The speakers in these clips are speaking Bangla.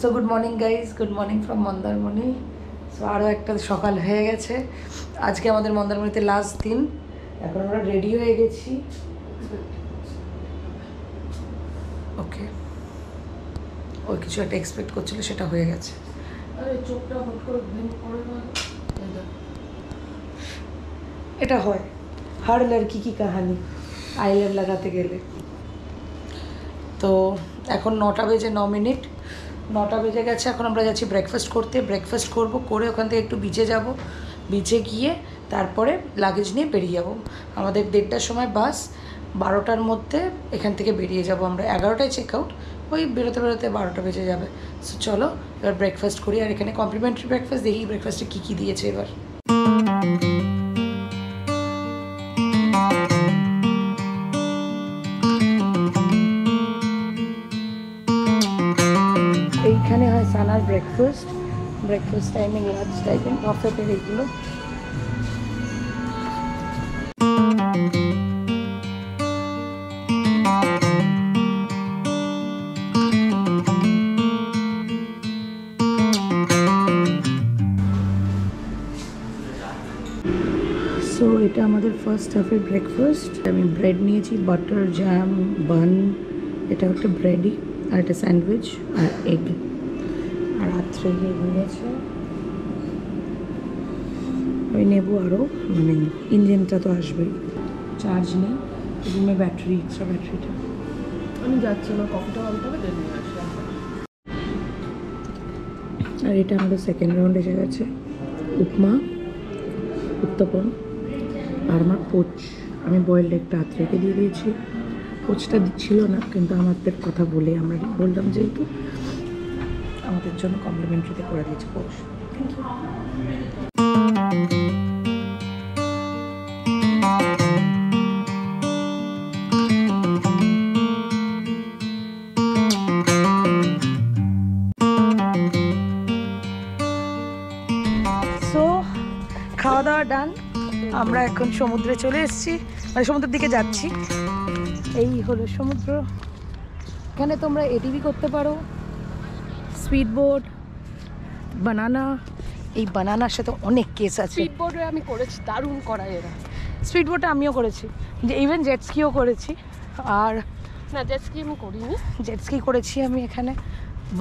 So good morning guys, good morning from Mandarmani. So আরও একটা সকাল হয়ে গেছে। আজকে আমাদের মন্দারমণিতে লাস্ট দিন। এখন আমরা রেডি হয়ে গেছি। ওকে, ওই কিছু একটা এক্সপেক্ট করছিল, সেটা হয়ে গেছে। আরে চোখটা হট করে ব্লিঙ্ক করে না, এটা হয় হার লড়কি কি কাহানি আইলার লাগাতে গেলে। তো এখন 9টা বেজে 9 মিনিট, 9টা বেজে গেছে। এখন আমরা যাচ্ছি ব্রেকফাস্ট করতে। ব্রেকফাস্ট করব, করে ওখান থেকে একটু বিচে যাব। বিচে গিয়ে তারপরে লাগেজ নিয়ে বেরিয়ে যাব। আমাদের 1:30টার সময় বাস, 12টার মধ্যে এখান থেকে বেরিয়ে যাব আমরা। 11টায় চেক আউট, ওই বেরোতে বেরোতে 12টা বেজে যাবে। সো চলো এবার ব্রেকফাস্ট করি। আর এখানে কমপ্লিমেন্টারি ব্রেকফাস্ট, দেখি ব্রেকফাস্টে কী কী দিয়েছে এবার। এইখানে হয় সানার ব্রেকফাস্ট টাইমিং, লাঞ্চ টাইমিং, বাফেটের এইগুলো। সো এটা আমাদের ফার্স্ট হাফের ব্রেকফাস্ট। আমি ব্রেড নিয়েছি, বাটার, জ্যাম, বান, এটা একটা ব্রেডই, আর একটা স্যান্ডউইচ আর এগ। আর রাত্রে নিয়েছে আমি নেব আরও, মানে ইঞ্জিনটা তো আসবেই। চার্জ নেই রুমে, ব্যাটারি, এক্সট্রা ব্যাটারিটা। আমি যাচ্ছি, আমার কফিটা আনতে হবে, দেন নিয়ে আসি। আর এটা আমাদের সেকেন্ড রাউন্ড এসে গেছে। উপমা, উত্তপম, আর আমার পোচ। আমি বয়েলড একটা হাত রেখে দিয়ে দিয়েছি। পোচটা দিচ্ছিল না, কিন্তু আমাদের কথা বলে আমরা বললাম যেহেতু আমাদের জন্য কমপ্লিমেন্টারিতে করে দিয়েছে পোচ। Thank you. সো খাওয়া দাওয়া ডান। আমরা এখন সমুদ্রে চলে এসেছি, মানে সমুদ্রের দিকে যাচ্ছি। এই হলো সমুদ্র। এখানে তোমরা এটিভি করতে পারো, স্পিড বোট, বানানা। এই বানানার সাথে অনেক কেস আছে। স্পিড বোটে আমি করেছি, দারুণ করায় এরা। স্পিড বোটে আমিও করেছি, ইভেন জেটস্কিও করেছি। আর না, জেটস্কি আমি করিনি, জেটস্কি করেছি আমি এখানে।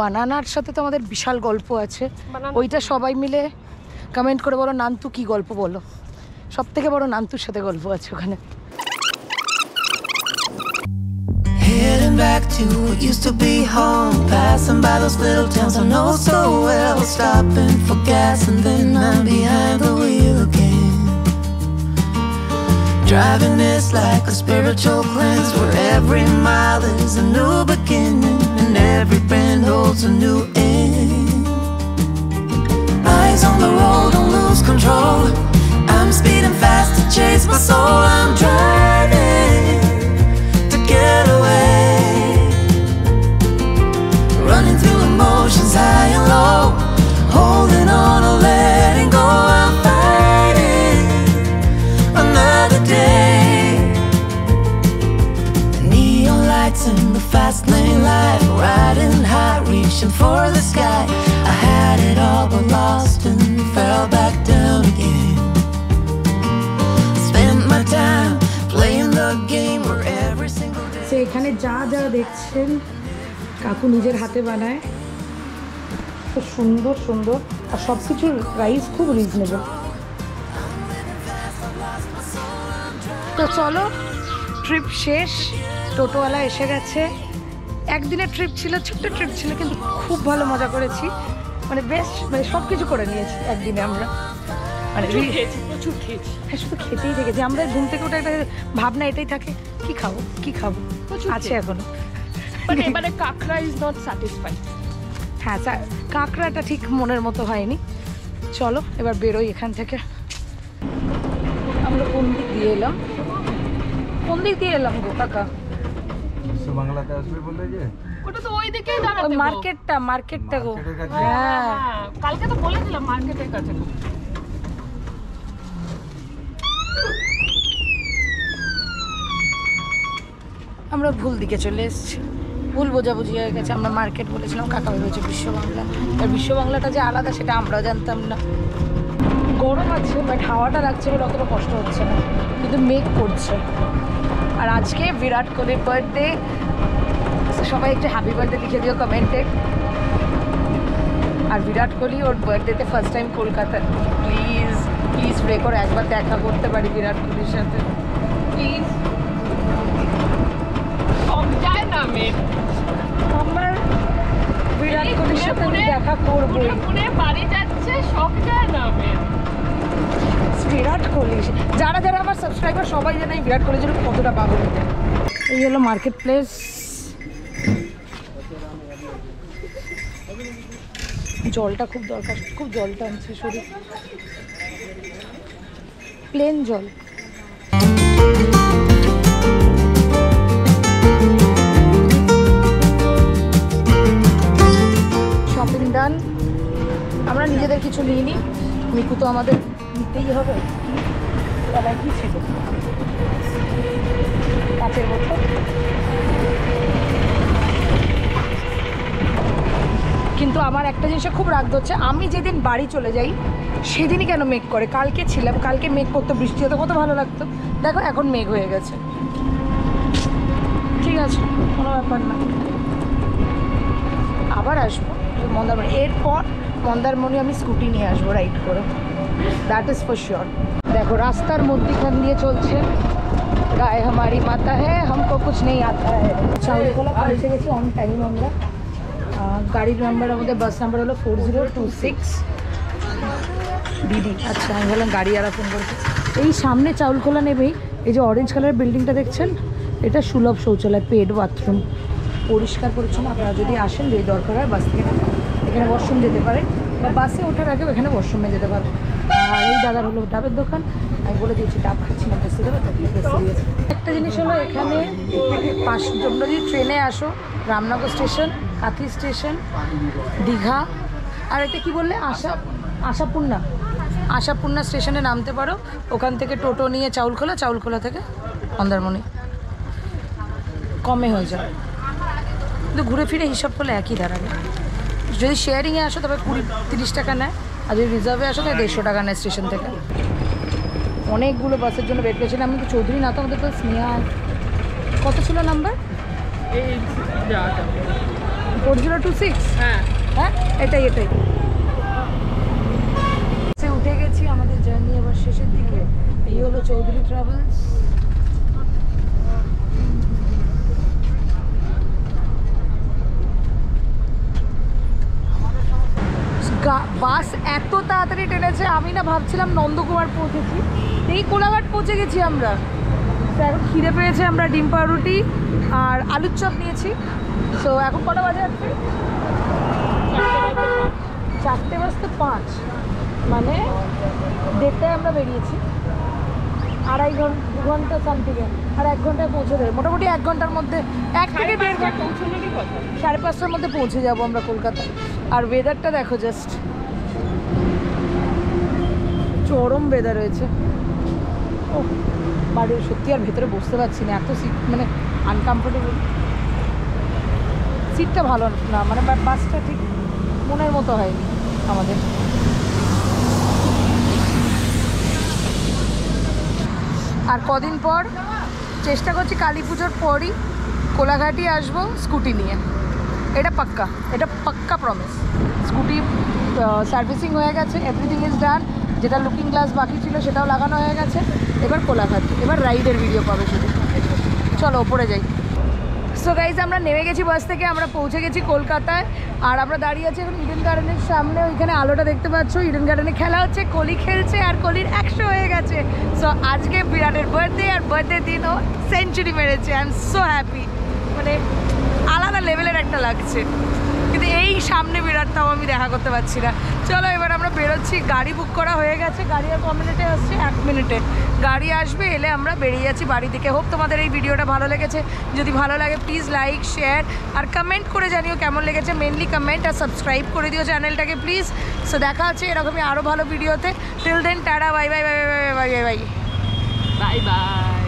বানানার সাথে তো আমাদের বিশাল গল্প আছে। বানানা ওইটা সবাই মিলে কমেন্ট করে বলো, নান্তু কি গল্প বলো। সব থেকে বড় নান্তুর সাথে গল্প আছে ওখানে। Heading back to what used to be home, passing by those little towns I know so well, stopping for gas and then I'm behind the wheel again. Driving is like a spiritual cleanse, where every mile is a new beginning and every bend holds a new end. Eyes on the road, don't lose control, I'm speeding fast to chase my soul. I'm driving to get away, running through emotions high and low, holding on or letting go. I'm fighting another day. The neon lights in the fast lane life, riding high, reaching for the sky. I had it all but lost and fell back down again. Spent my time playing the game where every single day. So এখানে যা যা দেখছেন কাকু নিজের হাতে বানায়, খুব সুন্দর সুন্দর, আর সব কিছুর প্রাইস খুব রিজনেবল। তো চলো, ট্রিপ শেষ, টোটোওয়ালা এসে গেছে। একদিনের ট্রিপ ছিল, ছোট্ট ট্রিপ ছিল, কিন্তু খুব ভালো মজা করেছি। মানে বেশ, মানে সব কিছু করে নিয়েছি একদিনে আমরা। মানে প্রচুর খেয়েছি। হ্যাঁ, শুধু খেতেই থেকেছি আমরা। ঘুম থেকে ওটা একটা ভাবনা এটাই থাকে, কি খাবো কি খাবো, আছে এখনো। এবারে কাঁকড়া ইজ নট স্যাটিসফাইড। হ্যাঁ, কাঁকড়াটা ঠিক মনের মতো হয়নি। চলো এবার বেরোই এখান থেকে। আমরা কোন দিক দিয়ে এলাম, কোন দিক দিয়ে এলাম গো কাকা? বাংলাতে আসবে বলে যে ওটা তো ওই দিকেই দাঁড়াতে, মার্কেটটা গো। হ্যাঁ, কালকে তো বলে দিলাম মার্কেটের কাছে। আমরা ভুল দিকে চলে এসেছি। ভুল বোঝাবুঝি হয়ে গেছে। আমরা মার্কেট বলেছিলাম, কাকা ভেবেছে বিশ্ব বাংলা। আর বিশ্ব বাংলাটা যে আলাদা সেটা আমরাও জানতাম না। গরম আছে বাট হাওয়াটা লাগছে বলে অতটা কষ্ট হচ্ছে না, কিন্তু মেঘ করছে। আর আজকে বিরাট কোহলির বার্থডে, সবাই একটু হ্যাপি বার্থডে লিখে দিও কমেন্টে। আর বিরাট কোহলি ওর বার্থডেতে ফার্স্ট টাইম কলকাতায়। প্লিজ প্লিজ প্রে করে একবার দেখা করতে পারি বিরাট কোহলির সাথে, প্লিজ। সব যায় না মেয়ে, আমার বিরাট কোহলির সাথে আমি দেখা করবো। পুনে বাড়ি যাচ্ছে, সব যায় না মেয়ে। বিরাট কোহলি, যারা যারা আমার সাবস্ক্রাইবার সবাই জানে বিরাট কোহলির জন্য কতটা পাগল। এই হলো মার্কেট প্লেস। জলটা খুব দরকার, খুব জল টানছে শরীর, প্লেন জল। শপিং ডান। আমরা নিজেদের কিছু নিইনি, মিকু তো আমাদের নিতেই হবে। বেলায় কী ছিল, কাঁচের বোতল। কিন্তু আমার একটা জিনিসে খুব রাগ হচ্ছে, আমি যেদিন বাড়ি চলে যাই সেদিনই কেন মেঘ করে। কালকে ছিলাম, কালকে মেঘ করতো, বৃষ্টি হতো, কত ভালো লাগতো। দেখো এখন মেঘ হয়ে গেছে। ঠিক আছে, কোনো ব্যাপার না, আবার আসবো মন্দারমণি। এরপর মন্দারমণি আমি স্কুটি নিয়ে আসবো রাইড করে, দ্যাট ইজ ফর শিওর। দেখো রাস্তার মধ্যখান দিয়ে চলছে, গায়ে হামারি মাতা হ্যাঁ হামকো কুছ নেই আতা হ্যাঁ। চাউলকলা পৌঁছে গেছি অন টাইম আমরা। গাড়ির নাম্বার আমাদের, বাস নাম্বার হলো 4026 দিদি। আচ্ছা, আমি বললাম গাড়ি আর ফোন করছি। এই সামনে চাউলকলা নেবেই এই যে অরেঞ্জ কালারের বিল্ডিংটা দেখছেন, এটা সুলভ শৌচালয়, পেড বাথরুম, পরিষ্কার পরিচ্ছন্ন। আপনারা যদি আসেন, যদি দরকার হয় বাস থেকে এখানে ওয়াশরুম যেতে পারে, বা বাসে ওঠার আগে এখানে ওয়াশরুমে যেতে পারে। আর এই দাদার হলো ডাবের দোকান, আমি বলে দিয়েছি ডাব খাচ্ছি না, বেশি দেবে তো বেশি দিয়েছে। একটা জিনিস হলো এখানে তোমরা যদি ট্রেনে আসো, রামনগর স্টেশন, কাথি স্টেশন, দীঘা, আর এটা কি বললে আশাপূর্ণা স্টেশনে নামতে পারো। ওখান থেকে টোটো নিয়ে চাউলখোলা থেকে মন্দারমণি কমে হয়ে যায়, কিন্তু ঘুরে ফিরে হিসাব করলে একই দাঁড়াবে। যদি শেয়ারিংয়ে আসো তবে 20-30 টাকা নেয়, আর যদি রিজার্ভে আসো তাহলে 150 টাকা নেয় স্টেশন থেকে। অনেকগুলো বাসের জন্য ওয়েট করেছিলাম। আমি তো চৌধুরী না, তো আমাদের তো স্নেহা। কত ছিল নাম্বার? এই 4026। হ্যাঁ হ্যাঁ, এটাই উঠে গেছি। আমাদের জার্নি এবার শেষের দিকে। এই হলো চৌধুরী ট্রাভেলস। বাস এত তাড়াতাড়ি টেনেছে, আমি না ভাবছিলাম নন্দকুমার পৌঁছেছি, এই কোলাঘাট পৌঁছে গেছি আমরা। তো এখন খিদে পেয়েছে, আমরা ডিম পাউরুটি আর আলুর চপ নিয়েছি। সো এখন কটা বাজে আছে? 4:05, মানে 1:30টায় আমরা বেরিয়েছি। 2 ঘন্টা সামথিংয়ে, আর 1 ঘন্টায় পৌঁছে দেবে মোটামুটি। 1 ঘন্টার মধ্যে, 1 থেকে 1.5 ঘন্টা পৌঁছানোরই কথা। 5:30টার মধ্যে পৌঁছে যাবো আমরা কলকাতায়। আর ওয়েদারটা দেখো, জাস্ট চরম ওয়েদার রয়েছে। ও বাড়ির সত্যি আর ভেতরে বসতে পারছি না, এত সিট মানে আনকমফোর্টেবল। সিটটা ভালো না, মানে বাসটা ঠিক মনের মতো হয়নি আমাদের। আর কদিন পর চেষ্টা করছি কালী পুজোর পরই কোলাঘাটই আসবো স্কুটি নিয়ে। এটা পাক্কা প্রমিস। স্কুটি সার্ভিসিং হয়ে গেছে, এভরিথিং ইজ ডান। যেটা লুকিং গ্লাস বাকি ছিল সেটাও লাগানো হয়ে গেছে। এবার কোলাঘাট, এবার রাইডের ভিডিও পাবে শুধু। চলো ওপরে যাই। সো গাইজ, আমরা নেমে গেছি বাস থেকে, আমরা পৌঁছে গেছি কলকাতায়। আর আমরা দাঁড়িয়ে আছি এখন ইডেন গার্ডেনের সামনে। ওইখানে আলোটা দেখতে পাচ্ছ, ইডেন গার্ডেনে খেলা হচ্ছে, কোহলি খেলছে, আর কোহলির 100 হয়ে গেছে। সো আজকে বিরাটের বার্থডে, আর বার্থডে দিন ও সেঞ্চুরি মেরেছে। আই এম সো হ্যাপি, মানে আলাদা লেভেলের একটা লাগছে। কিন্তু এই সামনে বিরাটটাও আমি দেখা করতে পারছি না। চলো এবার আমরা বেরোচ্ছি। গাড়ি বুক করা হয়ে গেছে, গাড়ি আর ক মিনিটে আসছে? 1 মিনিটে গাড়ি আসবে, এলে আমরা বেরিয়ে যাচ্ছি বাড়ি থেকে। হোপ তোমাদের এই ভিডিওটা ভালো লেগেছে। যদি ভালো লাগে প্লিজ লাইক, শেয়ার আর কমেন্ট করে জানিও কেমন লেগেছে। মেনলি কমেন্ট, আর সাবস্ক্রাইব করে দিও চ্যানেলটাকে প্লিজ। সো দেখা হচ্ছে এরকমই আরও ভালো ভিডিওতে। Till then tata, bye bye bye bye bye bye bye bye by.